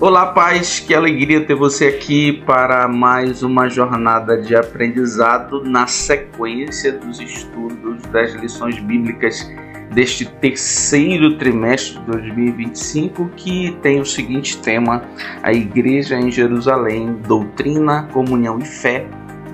Olá, paz, que alegria ter você aqui para mais uma jornada de aprendizado na sequência dos estudos das lições bíblicas deste terceiro trimestre de 2025, que tem o seguinte tema: a Igreja em Jerusalém, doutrina, comunhão e fé,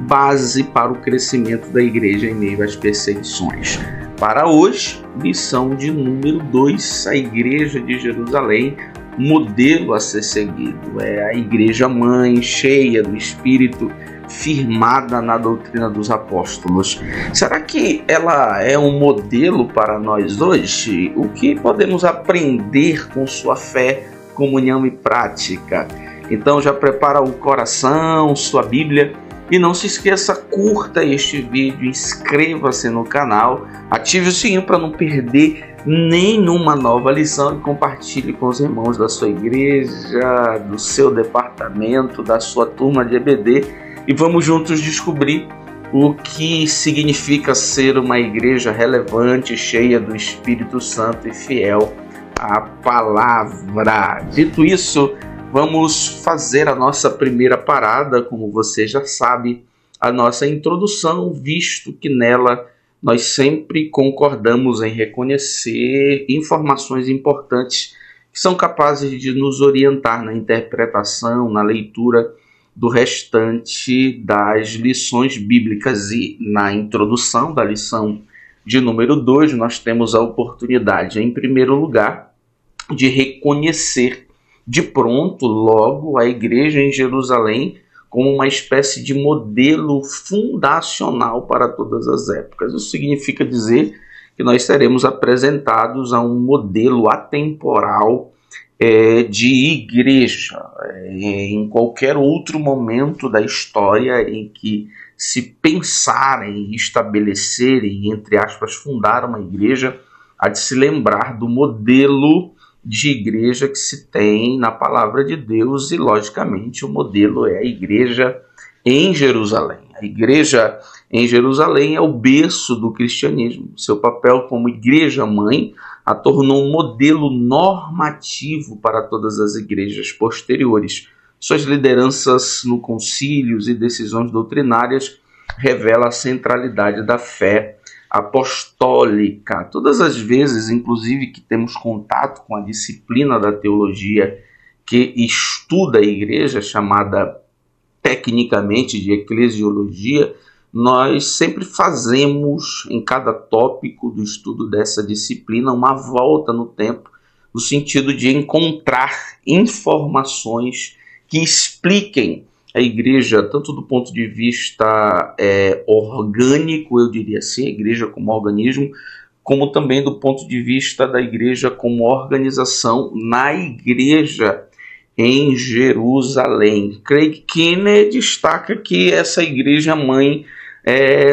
base para o crescimento da Igreja em meio às perseguições. Para hoje, lição de número 2, a Igreja de Jerusalém, modelo a ser seguido. É a Igreja Mãe, cheia do Espírito, firmada na doutrina dos apóstolos. Será que ela é um modelo para nós hoje? O que podemos aprender com sua fé, comunhão e prática? Então já prepara o coração, sua Bíblia, e não se esqueça, curta este vídeo, inscreva-se no canal, ative o sininho para não perder nenhuma nova lição e compartilhe com os irmãos da sua igreja, do seu departamento, da sua turma de EBD, e vamos juntos descobrir o que significa ser uma igreja relevante, cheia do Espírito Santo e fiel à palavra. Dito isso, vamos fazer a nossa primeira parada, como você já sabe, a nossa introdução, visto que nela nós sempre concordamos em reconhecer informações importantes que são capazes de nos orientar na interpretação, na leitura do restante das lições bíblicas. E na introdução da lição de número 2, nós temos a oportunidade, em primeiro lugar, de reconhecer de pronto, logo, a Igreja em Jerusalém como uma espécie de modelo fundacional para todas as épocas. Isso significa dizer que nós seremos apresentados a um modelo atemporal de igreja. Em qualquer outro momento da história em que se pensar em estabelecer, entre aspas, fundar uma igreja, há de se lembrar do modelo de igreja que se tem na palavra de Deus, e logicamente o modelo é a Igreja em Jerusalém. A Igreja em Jerusalém é o berço do cristianismo. Seu papel como igreja mãe a tornou um modelo normativo para todas as igrejas posteriores. Suas lideranças no concílios e decisões doutrinárias revelam a centralidade da fé apostólica. Todas as vezes, inclusive, que temos contato com a disciplina da teologia que estuda a igreja, chamada tecnicamente de eclesiologia, nós sempre fazemos, em cada tópico do estudo dessa disciplina, uma volta no tempo, no sentido de encontrar informações que expliquem a igreja, tanto do ponto de vista orgânico, eu diria assim, a igreja como organismo, como também do ponto de vista da igreja como organização na igreja em Jerusalém. Craig Keener destaca que essa igreja mãe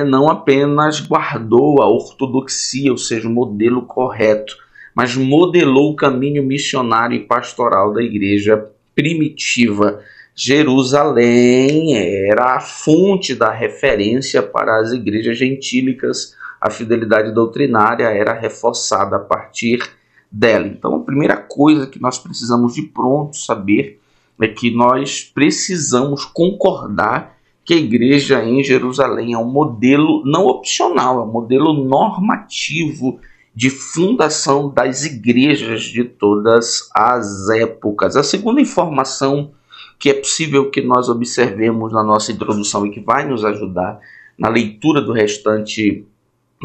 não apenas guardou a ortodoxia, ou seja, o modelo correto, mas modelou o caminho missionário e pastoral da igreja primitiva. Jerusalém era a fonte da referência para as igrejas gentílicas, a fidelidade doutrinária era reforçada a partir dela. Então, a primeira coisa que nós precisamos de pronto saber é que nós precisamos concordar que a igreja em Jerusalém é um modelo não opcional, é um modelo normativo de fundação das igrejas de todas as épocas. A segunda informação que é possível que nós observemos na nossa introdução e que vai nos ajudar na leitura do restante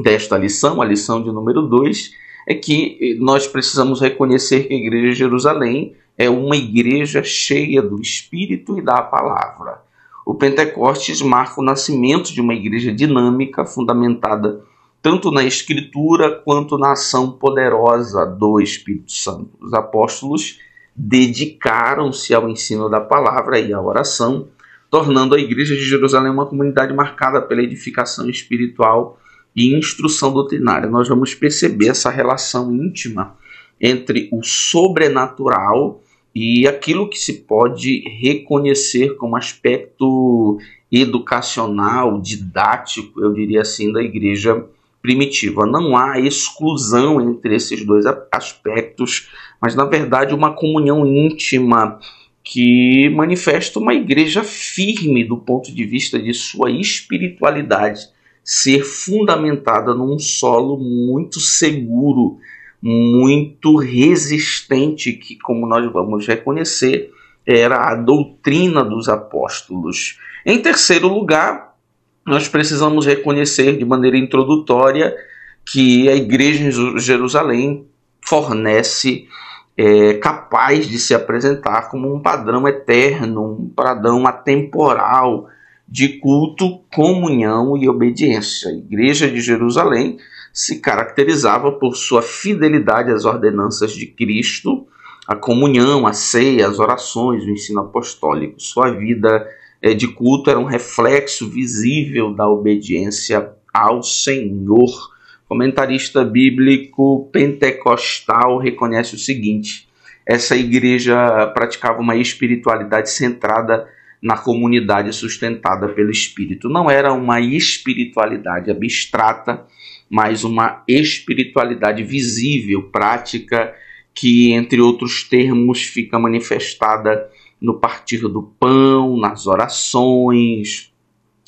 desta lição, a lição de número 2, é que nós precisamos reconhecer que a Igreja de Jerusalém é uma igreja cheia do Espírito e da Palavra. O Pentecostes marca o nascimento de uma igreja dinâmica, fundamentada tanto na Escritura quanto na ação poderosa do Espírito Santo. Os apóstolos dedicaram-se ao ensino da palavra e à oração, tornando a Igreja de Jerusalém uma comunidade marcada pela edificação espiritual e instrução doutrinária. Nós vamos perceber essa relação íntima entre o sobrenatural e aquilo que se pode reconhecer como aspecto educacional, didático, eu diria assim, da igreja primitiva. Não há exclusão entre esses dois aspectos, mas na verdade uma comunhão íntima que manifesta uma igreja firme do ponto de vista de sua espiritualidade ser fundamentada num solo muito seguro, muito resistente, que, como nós vamos reconhecer, era a doutrina dos apóstolos. Em terceiro lugar, nós precisamos reconhecer de maneira introdutória que a igreja em Jerusalém fornece capaz de se apresentar como um padrão eterno, um padrão atemporal de culto, comunhão e obediência. A igreja de Jerusalém se caracterizava por sua fidelidade às ordenanças de Cristo, a comunhão, a ceia, as orações, o ensino apostólico. Sua vida de culto era um reflexo visível da obediência ao Senhor. O comentarista bíblico pentecostal reconhece o seguinte: essa igreja praticava uma espiritualidade centrada na comunidade sustentada pelo Espírito. Não era uma espiritualidade abstrata, mas uma espiritualidade visível, prática, que, entre outros termos, fica manifestada no partir do pão, nas orações,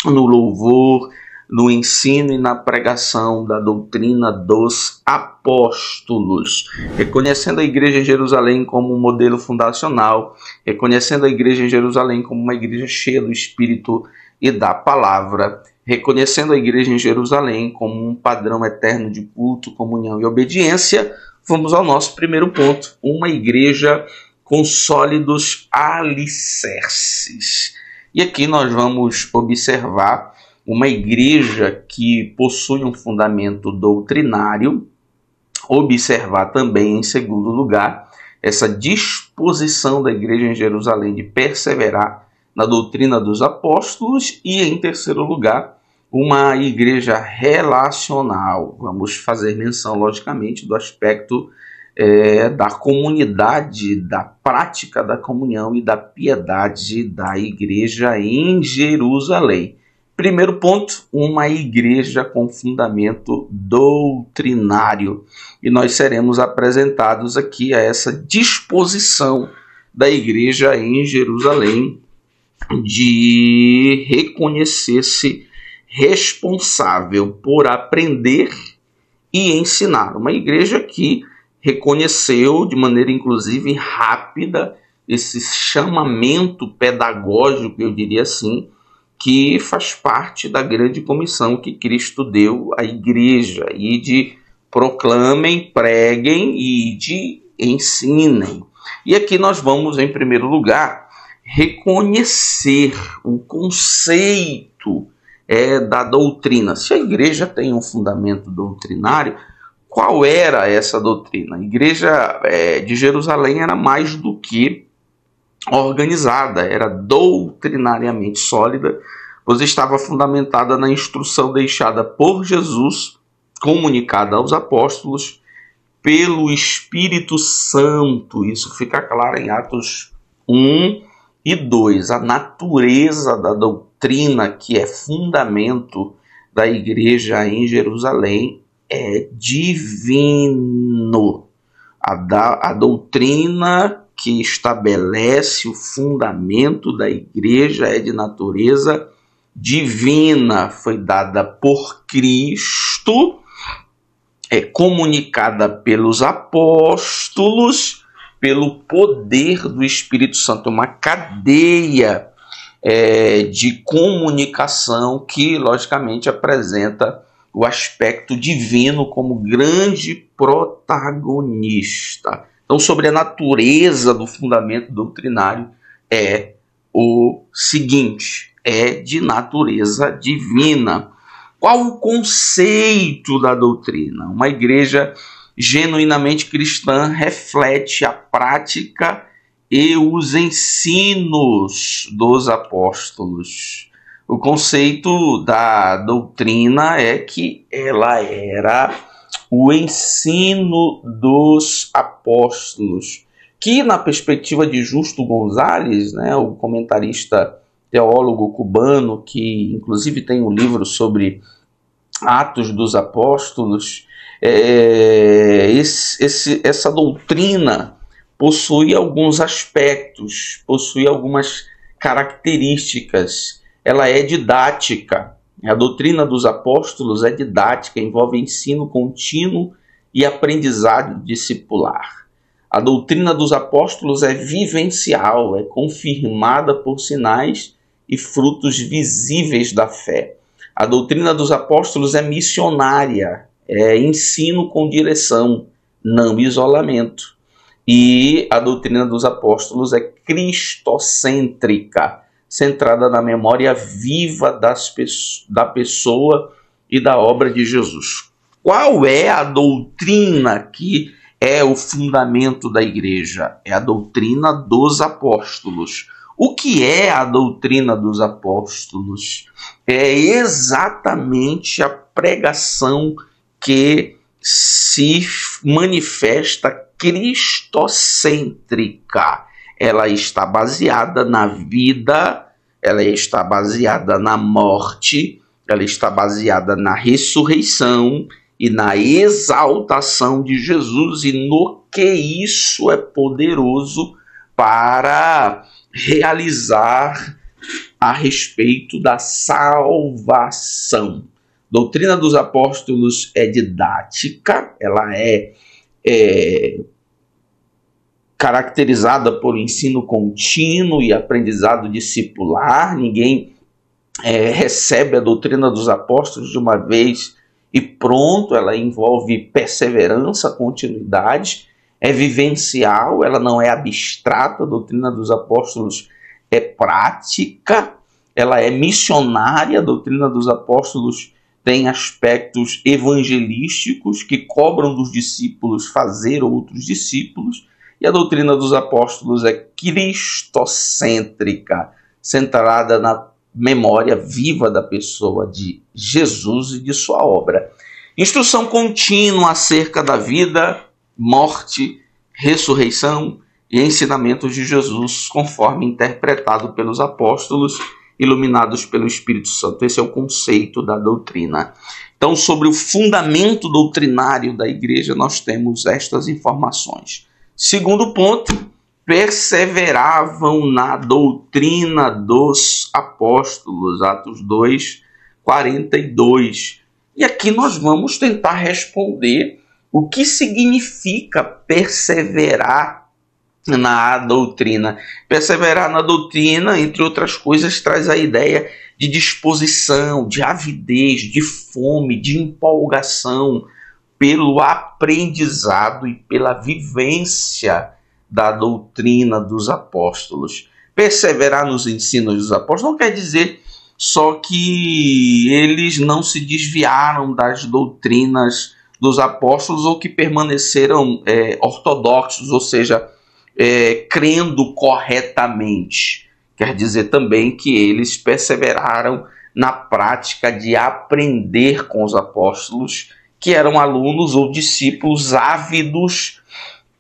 no louvor, no ensino e na pregação da doutrina dos apóstolos. Reconhecendo a igreja em Jerusalém como um modelo fundacional, reconhecendo a igreja em Jerusalém como uma igreja cheia do Espírito e da palavra, reconhecendo a igreja em Jerusalém como um padrão eterno de culto, comunhão e obediência, vamos ao nosso primeiro ponto: uma igreja com sólidos alicerces. E aqui nós vamos observar uma igreja que possui um fundamento doutrinário, observar também, em segundo lugar, essa disposição da igreja em Jerusalém de perseverar na doutrina dos apóstolos e, em terceiro lugar, uma igreja relacional. Vamos fazer menção, logicamente, do aspecto da comunidade, da prática da comunhão e da piedade da igreja em Jerusalém. Primeiro ponto, uma igreja com fundamento doutrinário. E nós seremos apresentados aqui a essa disposição da igreja em Jerusalém de reconhecer-se responsável por aprender e ensinar. Uma igreja que reconheceu de maneira inclusive rápida esse chamamento pedagógico, eu diria assim, que faz parte da grande comissão que Cristo deu à igreja, e de proclamem, preguem e de ensinem. E aqui nós vamos, em primeiro lugar, reconhecer o conceito da doutrina. Se a igreja tem um fundamento doutrinário, qual era essa doutrina? A igreja de Jerusalém era mais do que organizada, era doutrinariamente sólida, pois estava fundamentada na instrução deixada por Jesus, comunicada aos apóstolos pelo Espírito Santo. Isso fica claro em Atos 1 e 2. A natureza da doutrina, que é fundamento da igreja em Jerusalém, é divino. A doutrina que estabelece o fundamento da igreja é de natureza divina, foi dada por Cristo, é comunicada pelos apóstolos, pelo poder do Espírito Santo, uma cadeia de comunicação que, logicamente, apresenta o aspecto divino como grande protagonista. Então, sobre a natureza do fundamento doutrinário é o seguinte: é de natureza divina. Qual o conceito da doutrina? Uma igreja genuinamente cristã reflete a prática e os ensinos dos apóstolos. O conceito da doutrina é que ela era o ensino dos apóstolos, que, na perspectiva de Justo Gonzalez, o comentarista teólogo cubano, que inclusive tem um livro sobre Atos dos Apóstolos, essa doutrina possui alguns aspectos, possui algumas características. Ela é didática. A doutrina dos apóstolos é didática, envolve ensino contínuo e aprendizado discipular. A doutrina dos apóstolos é vivencial, é confirmada por sinais e frutos visíveis da fé. A doutrina dos apóstolos é missionária, é ensino com direção, não isolamento. E a doutrina dos apóstolos é cristocêntrica, centrada na memória viva da pessoa e da obra de Jesus. Qual é a doutrina que é o fundamento da igreja? É a doutrina dos apóstolos. O que é a doutrina dos apóstolos? É exatamente a pregação que se manifesta cristocêntrica. Ela está baseada na vida, ela está baseada na morte, ela está baseada na ressurreição e na exaltação de Jesus e no que isso é poderoso para realizar a respeito da salvação. Doutrina dos apóstolos é didática, ela é caracterizada por ensino contínuo e aprendizado discipular. Ninguém recebe a doutrina dos apóstolos de uma vez e pronto. Ela envolve perseverança, continuidade, é vivencial, ela não é abstrata. A doutrina dos apóstolos é prática, ela é missionária. A doutrina dos apóstolos tem aspectos evangelísticos que cobram dos discípulos fazer outros discípulos. E a doutrina dos apóstolos é cristocêntrica, centrada na memória viva da pessoa de Jesus e de sua obra. Instrução contínua acerca da vida, morte, ressurreição e ensinamentos de Jesus, conforme interpretado pelos apóstolos, iluminados pelo Espírito Santo. Esse é o conceito da doutrina. Então, sobre o fundamento doutrinário da igreja, nós temos estas informações. Segundo ponto, perseveravam na doutrina dos apóstolos, Atos 2, 42. E aqui nós vamos tentar responder o que significa perseverar na doutrina. Perseverar na doutrina, entre outras coisas, traz a ideia de disposição, de avidez, de fome, de empolgação pelo aprendizado e pela vivência da doutrina dos apóstolos. Perseverar nos ensinos dos apóstolos não quer dizer só que eles não se desviaram das doutrinas dos apóstolos ou que permaneceram ortodoxos, ou seja, crendo corretamente. Quer dizer também que eles perseveraram na prática de aprender com os apóstolos, que eram alunos ou discípulos ávidos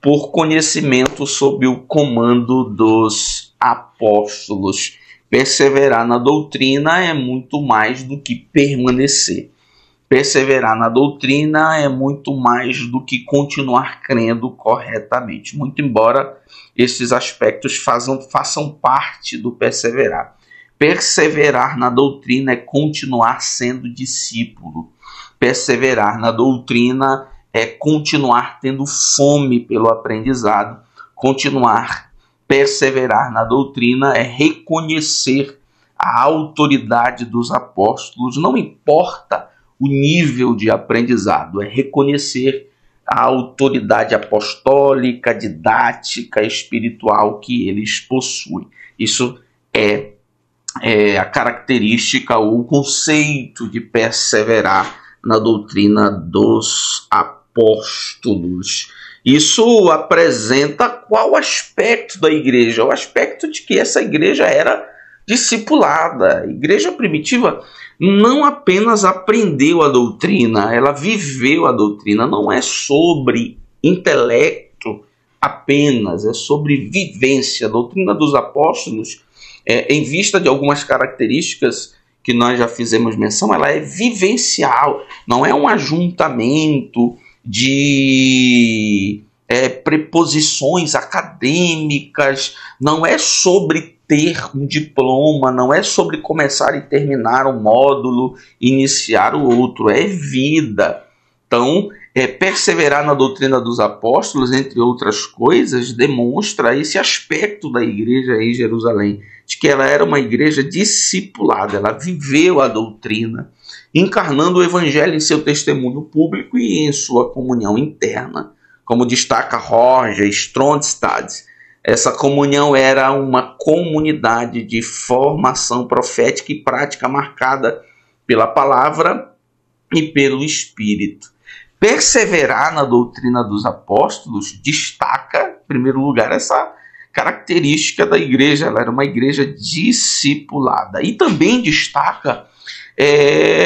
por conhecimento sob o comando dos apóstolos. Perseverar na doutrina é muito mais do que permanecer. Perseverar na doutrina é muito mais do que continuar crendo corretamente, muito embora esses aspectos façam parte do perseverar. Perseverar na doutrina é continuar sendo discípulo. Perseverar na doutrina é continuar tendo fome pelo aprendizado. Perseverar na doutrina é reconhecer a autoridade dos apóstolos, não importa o nível de aprendizado, é reconhecer a autoridade apostólica, didática, espiritual que eles possuem. Isso é a característica ou o conceito de perseverar na doutrina dos apóstolos. Isso apresenta qual aspecto da igreja? O aspecto de que essa igreja era discipulada. A igreja primitiva não apenas aprendeu a doutrina, ela viveu a doutrina. Não é sobre intelecto apenas, é sobre vivência. A doutrina dos apóstolos, em vista de algumas características que nós já fizemos menção, ela é vivencial, não é um ajuntamento de preposições acadêmicas, não é sobre ter um diploma, não é sobre começar e terminar um módulo, iniciar o outro, é vida. Então, perseverar na doutrina dos apóstolos, entre outras coisas, demonstra esse aspecto da igreja em Jerusalém, de que ela era uma igreja discipulada, ela viveu a doutrina, encarnando o evangelho em seu testemunho público e em sua comunhão interna. Como destaca Roger Stronstad, essa comunhão era uma comunidade de formação profética e prática marcada pela palavra e pelo Espírito. Perseverar na doutrina dos apóstolos destaca, em primeiro lugar, essa característica da igreja. Ela era uma igreja discipulada. E também destaca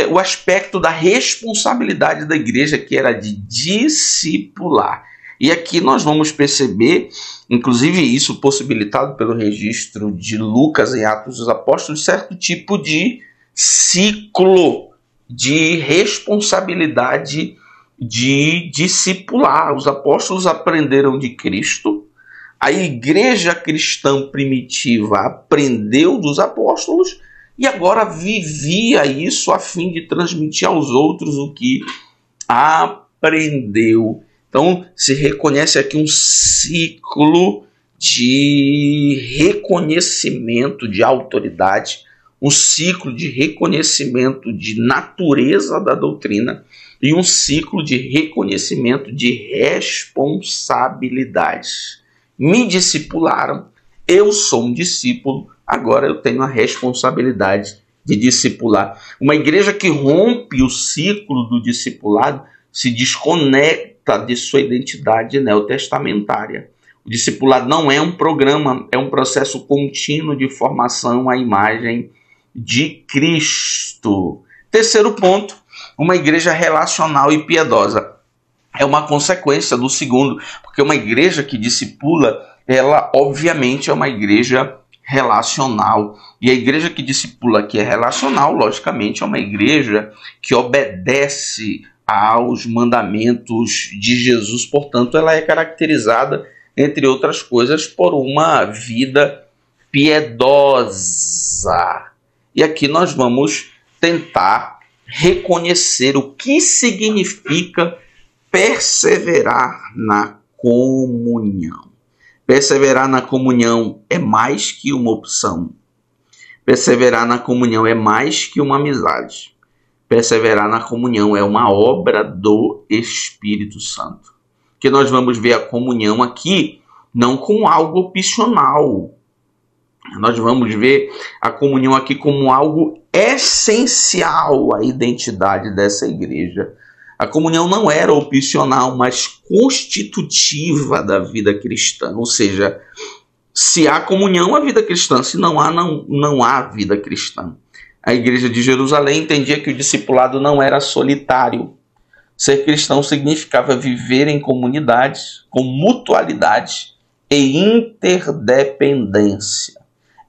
o aspecto da responsabilidade da igreja, que era de discipular. E aqui nós vamos perceber, inclusive isso possibilitado pelo registro de Lucas em Atos dos Apóstolos, certo tipo de ciclo de responsabilidade de discipular. Os apóstolos aprenderam de Cristo, a igreja cristã primitiva aprendeu dos apóstolos e agora vivia isso a fim de transmitir aos outros o que aprendeu. Então, se reconhece aqui um ciclo de reconhecimento de autoridade, um ciclo de reconhecimento de natureza da doutrina e um ciclo de reconhecimento de responsabilidades. Me discipularam, eu sou um discípulo, agora eu tenho a responsabilidade de discipular. Uma igreja que rompe o ciclo do discipulado se desconecta de sua identidade neotestamentária. O discipulado não é um programa, é um processo contínuo de formação à imagem de Cristo. Terceiro ponto, uma igreja relacional e piedosa. É uma consequência do segundo, porque uma igreja que discipula, ela obviamente é uma igreja relacional. E a igreja que discipula, que é relacional, logicamente é uma igreja que obedece aos mandamentos de Jesus. Portanto, ela é caracterizada, entre outras coisas, por uma vida piedosa. E aqui nós vamos tentar reconhecer o que significa perseverar na comunhão. Perseverar na comunhão é mais que uma opção. Perseverar na comunhão é mais que uma amizade. Perseverar na comunhão é uma obra do Espírito Santo. Que nós vamos ver a comunhão aqui não como algo opcional. Nós vamos ver a comunhão aqui como algo essencial à identidade dessa igreja. A comunhão não era opcional, mas constitutiva da vida cristã. Ou seja, se há comunhão, há vida cristã. Se não há, não há vida cristã. A igreja de Jerusalém entendia que o discipulado não era solitário. Ser cristão significava viver em comunidades, com mutualidade e interdependência.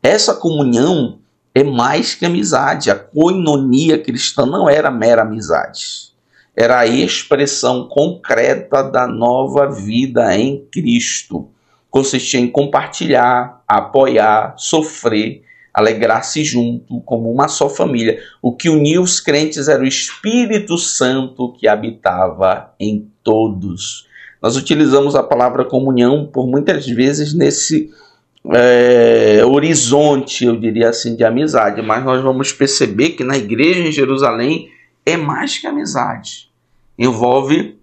Essa comunhão é mais que amizade. A koinonia cristã não era mera amizade. Era a expressão concreta da nova vida em Cristo. Consistia em compartilhar, apoiar, sofrer, alegrar-se junto, como uma só família. O que unia os crentes era o Espírito Santo que habitava em todos. Nós utilizamos a palavra comunhão por muitas vezes nesse horizonte, eu diria assim, de amizade, mas nós vamos perceber que na igreja em Jerusalém é mais que amizade. Envolve,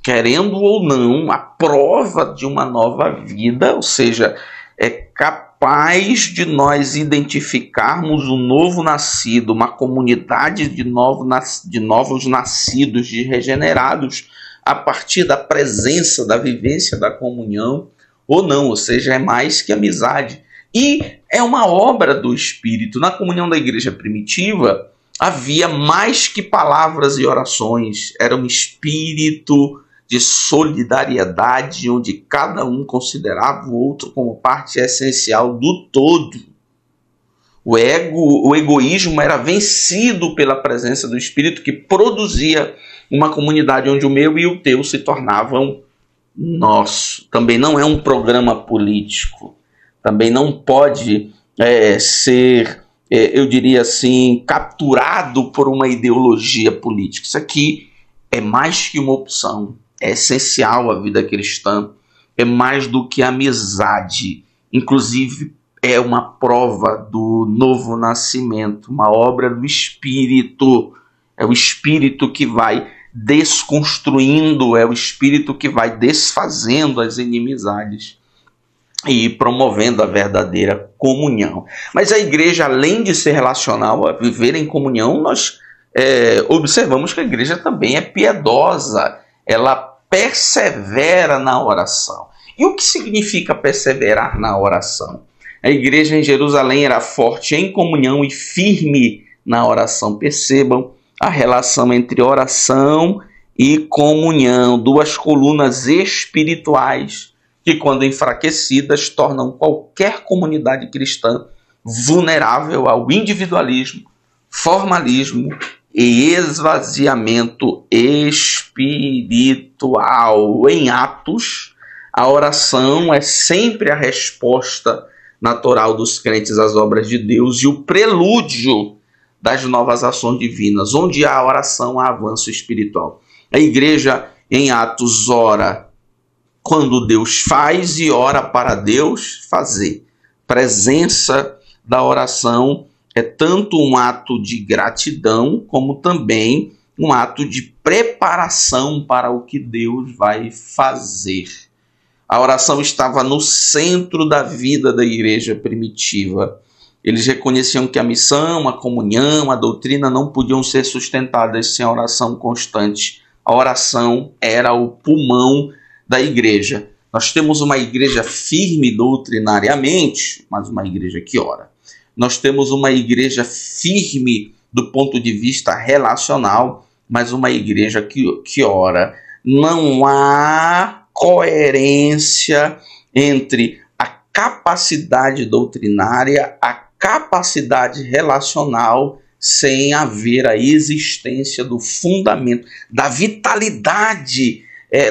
querendo ou não, a prova de uma nova vida, ou seja, é capaz de nós identificarmos um novo nascido, uma comunidade de novos nascidos, de regenerados, a partir da presença, da vivência da comunhão, ou não, ou seja, é mais que amizade. E é uma obra do Espírito. Na comunhão da igreja primitiva, havia mais que palavras e orações, era um espírito de solidariedade, onde cada um considerava o outro como parte essencial do todo. O egoísmo era vencido pela presença do Espírito, que produzia uma comunidade onde o meu e o teu se tornavam nosso, também não é um programa político, também não pode ser, eu diria assim, capturado por uma ideologia política. Isso aqui é mais que uma opção, é essencial à vida cristã, é mais do que amizade, inclusive é uma prova do novo nascimento, uma obra do Espírito. É o Espírito que vai desconstruindo, é o Espírito que vai desfazendo as inimizades e promovendo a verdadeira comunhão. Mas a igreja, além de ser relacional, a viver em comunhão, nós observamos que a igreja também é piedosa, ela persevera na oração. E o que significa perseverar na oração? A igreja em Jerusalém era forte em comunhão e firme na oração. Percebam a relação entre oração e comunhão, duas colunas espirituais que, quando enfraquecidas, tornam qualquer comunidade cristã vulnerável ao individualismo, formalismo e esvaziamento espiritual. Em Atos, a oração é sempre a resposta natural dos crentes às obras de Deus e o prelúdio das novas ações divinas. Onde há oração, há avanço espiritual. A igreja em Atos ora quando Deus faz e ora para Deus fazer. Presença da oração é tanto um ato de gratidão como também um ato de preparação para o que Deus vai fazer. A oração estava no centro da vida da igreja primitiva. Eles reconheciam que a missão, a comunhão, a doutrina não podiam ser sustentadas sem a oração constante. A oração era o pulmão da igreja. Nós temos uma igreja firme doutrinariamente, mas uma igreja que ora. Nós temos uma igreja firme do ponto de vista relacional, mas uma igreja que ora. Não há coerência entre a capacidade doutrinária, a capacidade relacional, sem haver a existência do fundamento, da vitalidade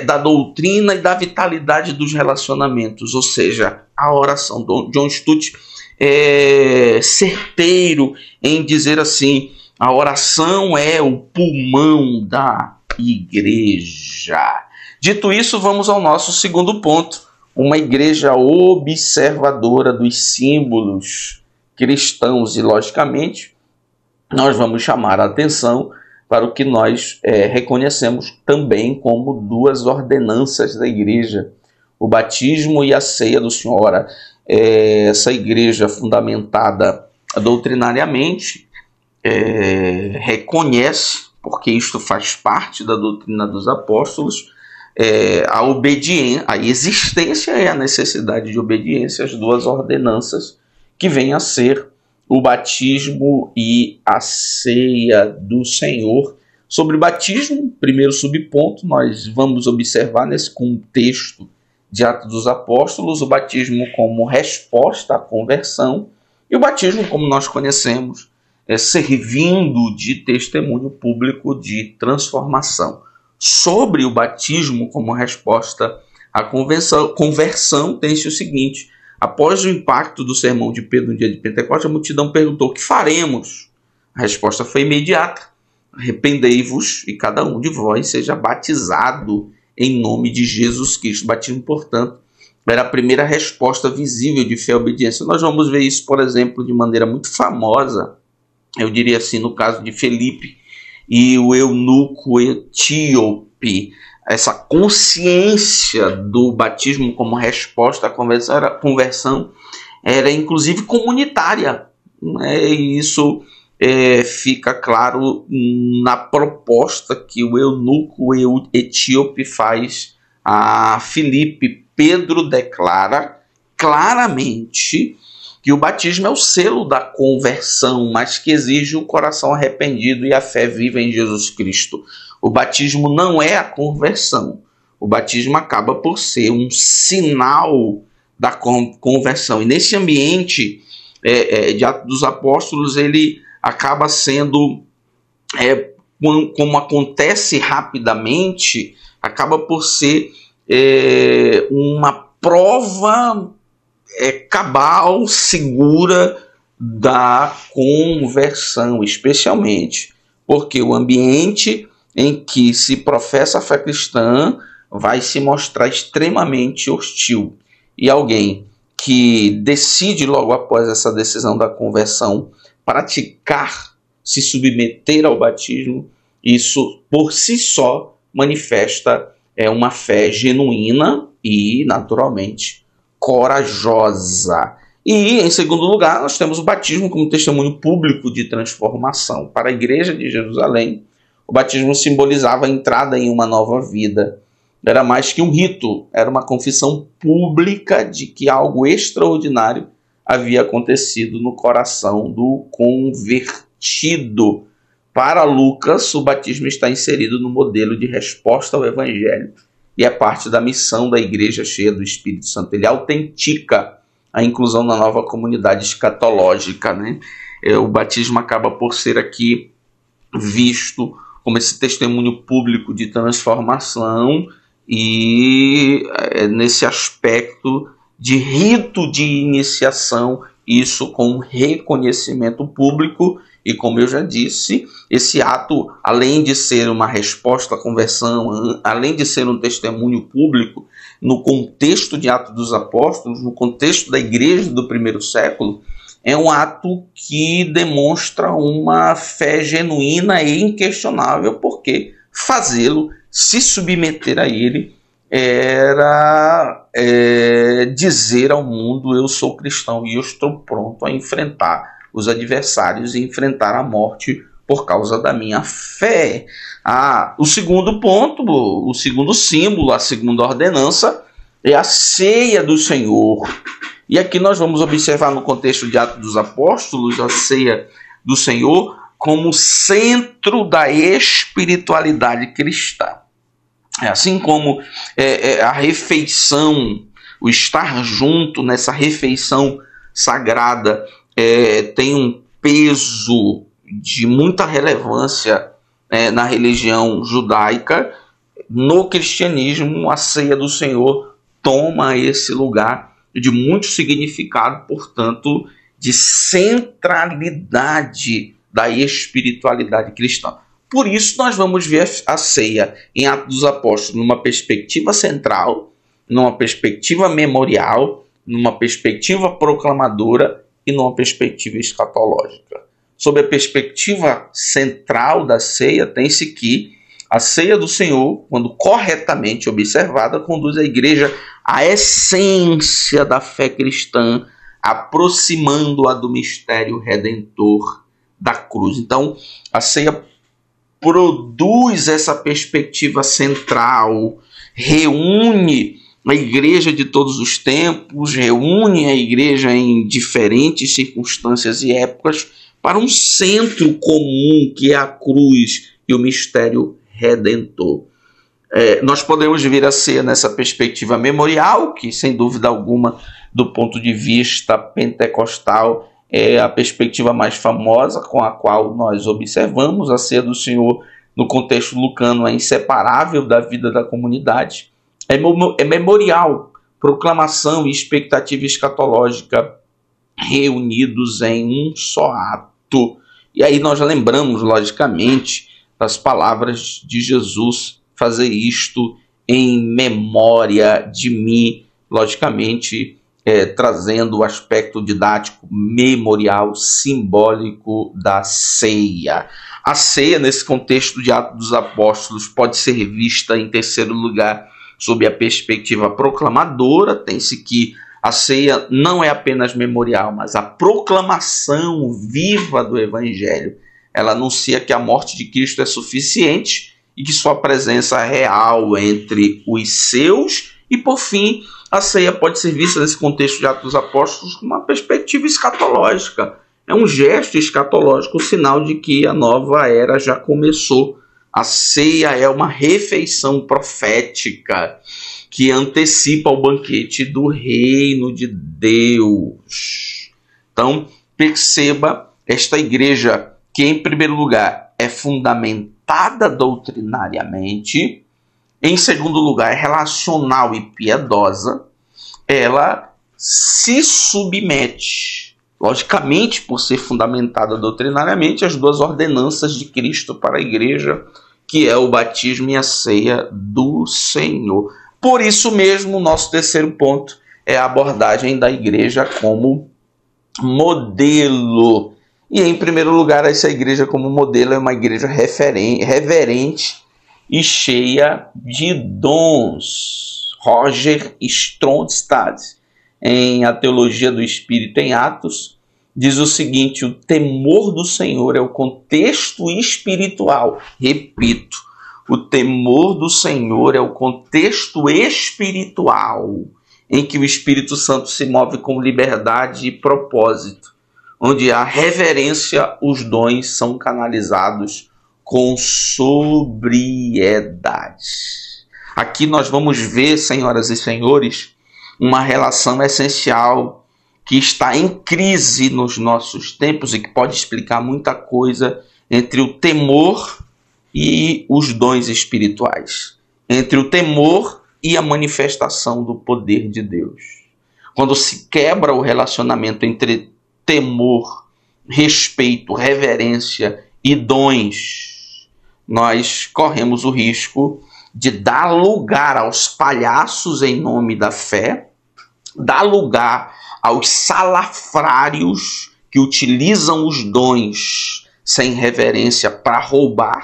da doutrina e da vitalidade dos relacionamentos. Ou seja, a oração. John Stott é certeiro em dizer assim: a oração é o pulmão da igreja. Dito isso, vamos ao nosso segundo ponto. Uma igreja observadora dos símbolos cristãos. E, logicamente, nós vamos chamar a atenção para o que nós reconhecemos também como duas ordenanças da igreja: o batismo e a ceia do Senhor. Essa igreja fundamentada doutrinariamente reconhece, porque isto faz parte da doutrina dos apóstolos, a obediência, a existência e a necessidade de obediência às duas ordenanças que vêm a ser o batismo e a ceia do Senhor. Sobre o batismo, primeiro subponto, nós vamos observar nesse contexto de Atos dos Apóstolos, o batismo como resposta à conversão, e o batismo, como nós conhecemos, servindo de testemunho público de transformação. Sobre o batismo como resposta à conversão, tem-se o seguinte: após o impacto do sermão de Pedro no dia de Pentecostes, a multidão perguntou: o que faremos? A resposta foi imediata: arrependei-vos e cada um de vós seja batizado em nome de Jesus Cristo. O batismo, portanto, era a primeira resposta visível de fé e obediência. Nós vamos ver isso, por exemplo, de maneira muito famosa, eu diria assim, no caso de Felipe e o eunuco etíope. Essa consciência do batismo como resposta à conversão era inclusive comunitária, né? E isso fica claro na proposta que o eunuco etíope faz a Filipe. Pedro declara claramente que o batismo é o selo da conversão, mas que exige o coração arrependido e a fé viva em Jesus Cristo. O batismo não é a conversão. O batismo acaba por ser um sinal da conversão. E nesse ambiente de Atos dos Apóstolos, ele acaba sendo, como acontece rapidamente, acaba por ser uma prova cabal, segura da conversão, especialmente porque o ambiente em que se professa a fé cristã vai se mostrar extremamente hostil. E alguém que decide logo após essa decisão da conversão praticar, se submeter ao batismo, isso por si só manifesta uma fé genuína e, naturalmente, corajosa. E, em segundo lugar, nós temos o batismo como testemunho público de transformação. Para a igreja de Jerusalém, o batismo simbolizava a entrada em uma nova vida. Era mais que um rito, era uma confissão pública de que algo extraordinário havia acontecido no coração do convertido. Para Lucas, o batismo está inserido no modelo de resposta ao Evangelho e é parte da missão da igreja cheia do Espírito Santo. Ele autentica a inclusão na nova comunidade escatológica, né? O batismo acaba por ser aqui visto como esse testemunho público de transformação e nesse aspecto de rito de iniciação, isso com reconhecimento público. E como eu já disse, esse ato, além de ser uma resposta à conversão, além de ser um testemunho público, no contexto de Atos dos Apóstolos, no contexto da igreja do primeiro século, é um ato que demonstra uma fé genuína e inquestionável, porque fazê-lo, se submeter a ele, era dizer ao mundo: eu sou cristão e eu estou pronto a enfrentar os adversários e enfrentar a morte por causa da minha fé. O segundo ponto, o segundo símbolo, a segunda ordenança é a ceia do Senhor. E aqui nós vamos observar no contexto de Atos dos Apóstolos a ceia do Senhor como centro da espiritualidade cristã. Assim como a refeição, o estar junto nessa refeição sagrada tem um peso de muita relevância na religião judaica, no cristianismo a ceia do Senhor toma esse lugar de muito significado, portanto, de centralidade da espiritualidade cristã. Por isso nós vamos ver a ceia em Atos dos Apóstolos numa perspectiva central, numa perspectiva memorial, numa perspectiva proclamadora e numa perspectiva escatológica. Sob a perspectiva central da ceia, tem-se que a ceia do Senhor, quando corretamente observada, conduz a igreja à essência da fé cristã, aproximando-a do mistério redentor da cruz. Então, a ceia produz essa perspectiva central, reúne a igreja de todos os tempos, reúne a igreja em diferentes circunstâncias e épocas para um centro comum, que é a cruz e o mistério redentor. Nós podemos ver a ceia nessa perspectiva memorial, que sem dúvida alguma, do ponto de vista pentecostal, é a perspectiva mais famosa com a qual nós observamos. A ceia do Senhor no contexto lucano é inseparável da vida da comunidade. É memorial, proclamação e expectativa escatológica reunidos em um só ato. E aí nós lembramos, logicamente, das palavras de Jesus: fazer isto em memória de mim, logicamente trazendo o aspecto didático, memorial, simbólico da ceia. A ceia, nesse contexto de Atos dos Apóstolos, pode ser vista, em terceiro lugar, sob a perspectiva proclamadora. Tem-se que a ceia não é apenas memorial, mas a proclamação viva do Evangelho. Ela anuncia que a morte de Cristo é suficiente e que sua presença é real entre os seus. E, por fim, a ceia pode ser vista nesse contexto de Atos dos Apóstolos com uma perspectiva escatológica. É um gesto escatológico, o sinal de que a nova era já começou. A ceia é uma refeição profética que antecipa o banquete do reino de Deus. Então, perceba esta igreja que, em primeiro lugar, é fundamentada doutrinariamente, em segundo lugar, é relacional e piedosa, ela se submete, logicamente, por ser fundamentada doutrinariamente, às duas ordenanças de Cristo para a igreja, que é o batismo e a ceia do Senhor. Por isso mesmo, o nosso terceiro ponto é a abordagem da igreja como modelo. E, em primeiro lugar, essa igreja como modelo é uma igreja reverente e cheia de dons. Roger Stronstadt, em A Teologia do Espírito em Atos, diz o seguinte: o temor do Senhor é o contexto espiritual. Repito, o temor do Senhor é o contexto espiritual em que o Espírito Santo se move com liberdade e propósito, onde há reverência, os dons são canalizados com sobriedade. Aqui nós vamos ver, senhoras e senhores, uma relação essencial que está em crise nos nossos tempos e que pode explicar muita coisa entre o temor e os dons espirituais, entre o temor e a manifestação do poder de Deus. Quando se quebra o relacionamento entre temor, respeito, reverência e dons, nós corremos o risco de dar lugar aos palhaços em nome da fé, dar lugar aos salafrários que utilizam os dons sem reverência para roubar.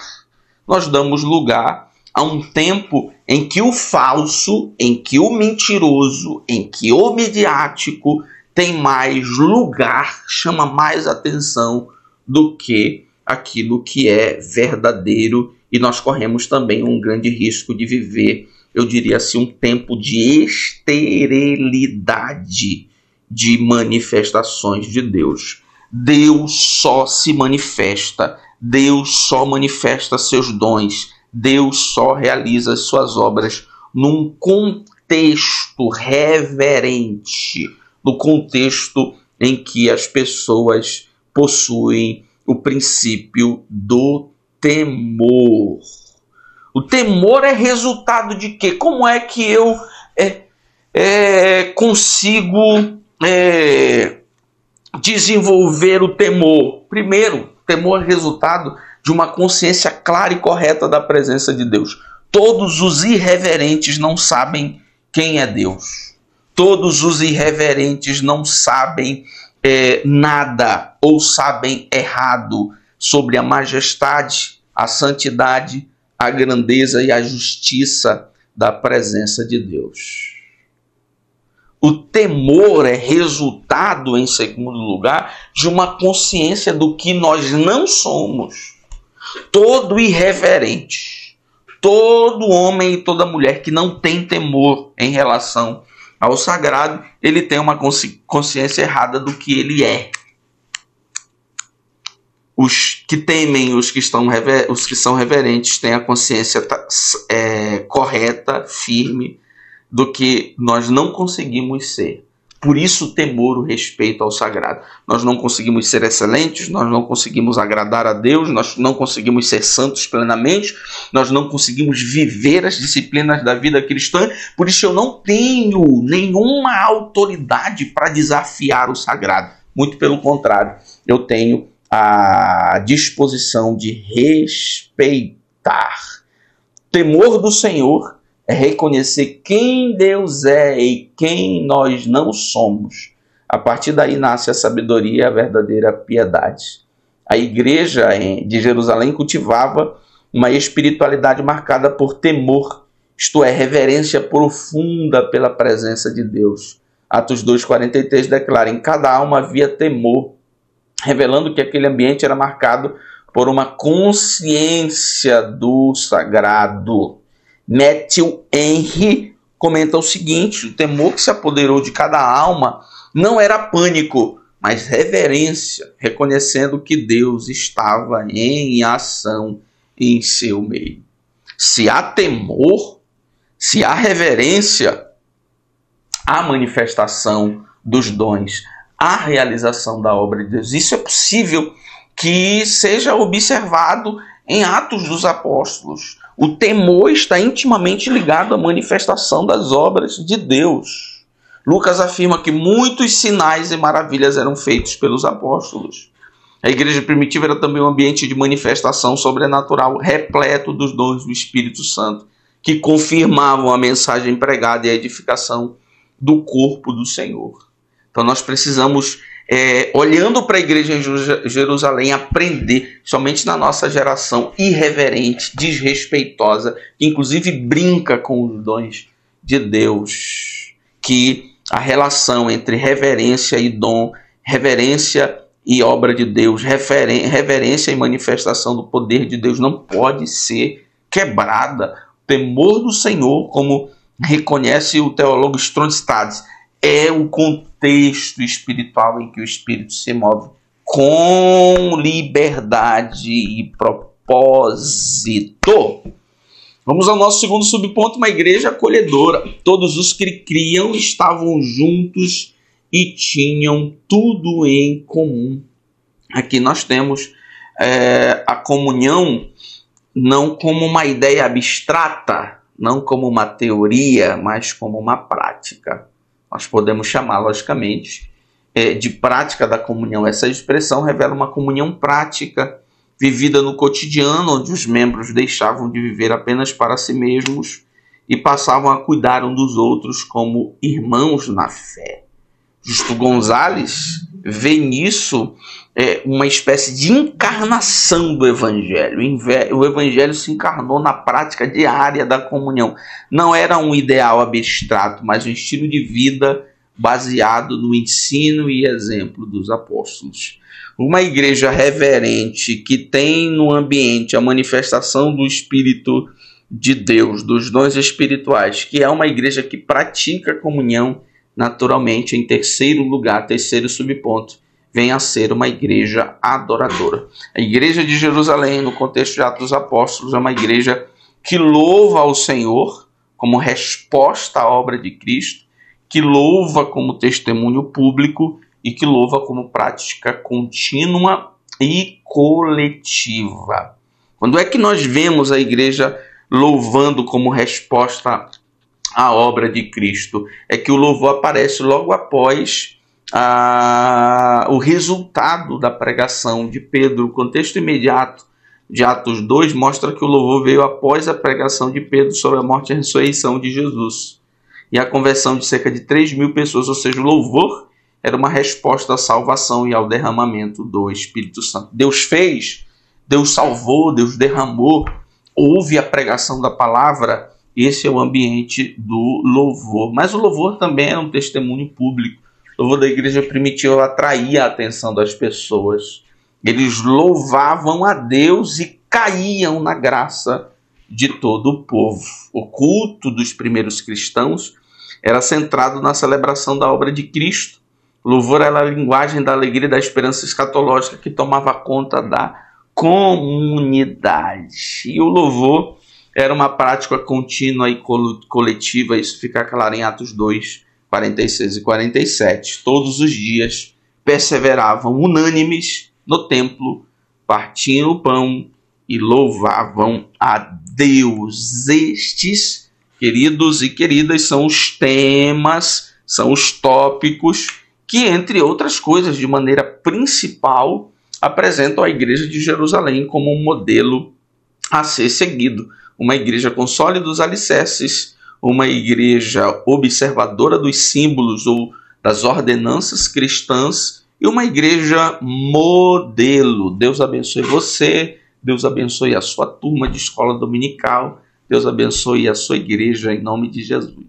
Nós damos lugar a um tempo em que o falso, em que o mentiroso, em que o midiático tem mais lugar, chama mais atenção do que aquilo que é verdadeiro, e nós corremos também um grande risco de viver, eu diria assim, um tempo de esterilidade de manifestações de Deus. Deus só se manifesta, Deus só manifesta seus dons, Deus só realiza as suas obras num contexto reverente, no contexto em que as pessoas possuem o princípio do temor. O temor é resultado de quê? Como é que eu consigo desenvolver o temor? Primeiro, o temor é resultado de uma consciência clara e correta da presença de Deus. Todos os irreverentes não sabem quem é Deus. Todos os irreverentes não sabem nada ou sabem errado sobre a majestade, a santidade, a grandeza e a justiça da presença de Deus. O temor é resultado, em segundo lugar, de uma consciência do que nós não somos. Todo irreverente, todo homem e toda mulher que não tem temor em relação ao sagrado, ele tem uma consciência errada do que ele é. Os que temem, os que são reverentes, têm a consciência correta, firme, do que nós não conseguimos ser. Por isso o temor, o respeito ao sagrado. Nós não conseguimos ser excelentes, nós não conseguimos agradar a Deus, nós não conseguimos ser santos plenamente, nós não conseguimos viver as disciplinas da vida cristã. Por isso eu não tenho nenhuma autoridade para desafiar o sagrado. Muito pelo contrário, eu tenho a disposição de respeitar. Temor do Senhor é reconhecer quem Deus é e quem nós não somos. A partir daí nasce a sabedoria e a verdadeira piedade. A igreja de Jerusalém cultivava uma espiritualidade marcada por temor, isto é, reverência profunda pela presença de Deus. Atos 2,43 declara: em cada alma havia temor, revelando que aquele ambiente era marcado por uma consciência do sagrado. Matthew Henry comenta o seguinte: o temor que se apoderou de cada alma não era pânico, mas reverência, reconhecendo que Deus estava em ação em seu meio. Se há temor, se há reverência, há manifestação dos dons, há realização da obra de Deus. Isso é possível que seja observado em Atos dos Apóstolos. O temor está intimamente ligado à manifestação das obras de Deus. Lucas afirma que muitos sinais e maravilhas eram feitos pelos apóstolos. A igreja primitiva era também um ambiente de manifestação sobrenatural, repleto dos dons do Espírito Santo, que confirmavam a mensagem pregada e a edificação do corpo do Senhor. Então nós precisamos, olhando para a igreja em Jerusalém, aprender, somente na nossa geração irreverente, desrespeitosa, que inclusive brinca com os dons de Deus, que a relação entre reverência e dom, reverência e obra de Deus, reverência e manifestação do poder de Deus não pode ser quebrada. O temor do Senhor, como reconhece o teólogo Stromstad, é o contexto espiritual em que o Espírito se move com liberdade e propósito. Vamos ao nosso segundo subponto, uma igreja acolhedora. Todos os que criam estavam juntos e tinham tudo em comum. Aqui nós temos a comunhão não como uma ideia abstrata, não como uma teoria, mas como uma prática. Nós podemos chamar, logicamente, de prática da comunhão. Essa expressão revela uma comunhão prática, vivida no cotidiano, onde os membros deixavam de viver apenas para si mesmos e passavam a cuidar um dos outros como irmãos na fé. Justo Gonzalez vê nisso uma espécie de encarnação do Evangelho. O Evangelho se encarnou na prática diária da comunhão. Não era um ideal abstrato, mas um estilo de vida baseado no ensino e exemplo dos apóstolos. Uma igreja reverente que tem no ambiente a manifestação do Espírito de Deus, dos dons espirituais, que é uma igreja que pratica a comunhão, naturalmente, em terceiro lugar, terceiro subponto, vem a ser uma igreja adoradora. A igreja de Jerusalém, no contexto de Atos dos Apóstolos, é uma igreja que louva ao Senhor como resposta à obra de Cristo, que louva como testemunho público e que louva como prática contínua e coletiva. Quando é que nós vemos a igreja louvando como resposta à obra de Cristo? É que o louvor aparece logo após o resultado da pregação de Pedro. O contexto imediato de Atos 2 mostra que o louvor veio após a pregação de Pedro sobre a morte e a ressurreição de Jesus e a conversão de cerca de 3.000 pessoas, ou seja, o louvor era uma resposta à salvação e ao derramamento do Espírito Santo. Deus fez, Deus salvou, Deus derramou, houve a pregação da palavra. Esse é o ambiente do louvor. Mas o louvor também é um testemunho público. O louvor da igreja primitiva atraía a atenção das pessoas. Eles louvavam a Deus e caíam na graça de todo o povo. O culto dos primeiros cristãos era centrado na celebração da obra de Cristo. O louvor era a linguagem da alegria e da esperança escatológica que tomava conta da comunidade. E o louvor era uma prática contínua e coletiva. Isso fica claro em Atos 2, 46 e 47. Todos os dias perseveravam unânimes no templo, partiam o pão e louvavam a Deus. Estes, queridos e queridas, são os temas, são os tópicos que, entre outras coisas, de maneira principal, apresentam a igreja de Jerusalém como um modelo a ser seguido. Uma igreja com sólidos alicerces, uma igreja observadora dos símbolos ou das ordenanças cristãs e uma igreja modelo. Deus abençoe você, Deus abençoe a sua turma de escola dominical, Deus abençoe a sua igreja em nome de Jesus.